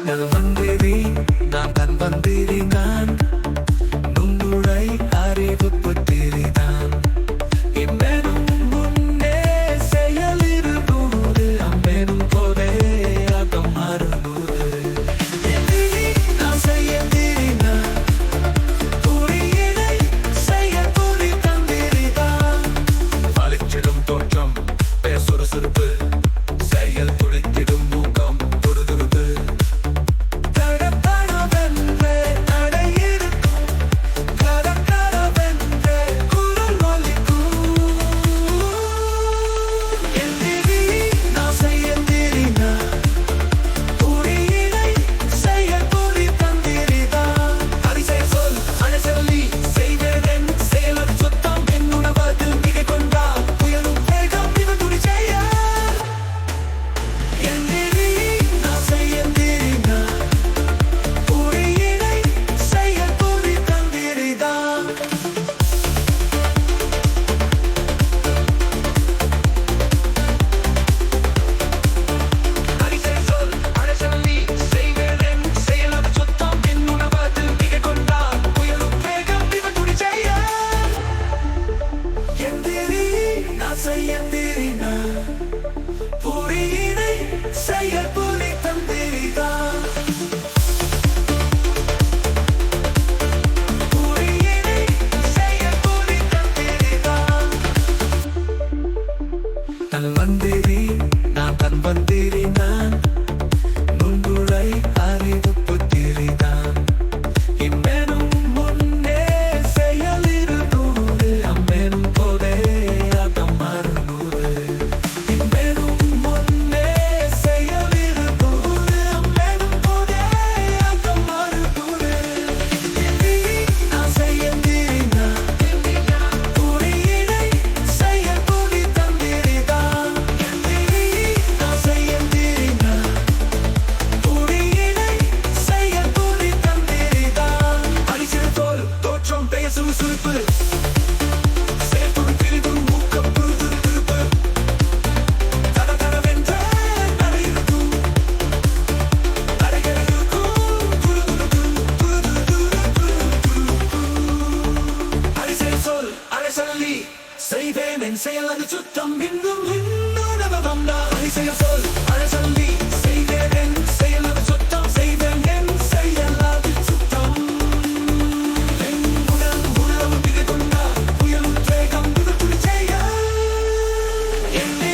நல்வந்திரி நாம் தன்வந்திரி தான் நுண்ணுழை அறிவு புத்திரி தான் இம்மெனும் முன்னே செயலிருநூறு அம்மெனும் போதே அகம் அறுநூறு நாம் செய்யந்திரி நான் புரியினை செய்ய புரி தந்திரி தான் வலிச்சிடும் தோற்றம் பெயர் சுறுசுறுப்பு செயல் துடித்திடும் மூக்கம் துருதுருப்பு தன்வந்திரி நாம் தன்வந்திரி நான் நுண்ணுழை அறிவு புத்திரி தான் இம்மெனும் முன்னே செயலிருநூறு அம்மெனும் போதே அகம் அறுநூறு இம்மெனும் முன்னே செயலிருநூறு அம்மெனும் போதே அகம் அறுநூறு நான் செய்யந்திரி நான் புரியினை செய்ய புரி தந்திரி தான் நான் செய்யந்திரி நான் புரியினை செய்ய புரி தந்திரி தான் அடிச்சிரு தோல் தோற்றம் பெயர் சுறுசுறுப்பு செய்வேன் என் செயல் அது சுத்தம் இன்னும் இன்னும் அதிசய சொல் அழசல்லி செய்வேன் என் செயல் அது சுத்தம் செய்வேன் என் செயல் அது சுத்தம் என் உடல் உணவு மிக கொண்டா புயலும் வேகம் இது துணி செய்ய என்னை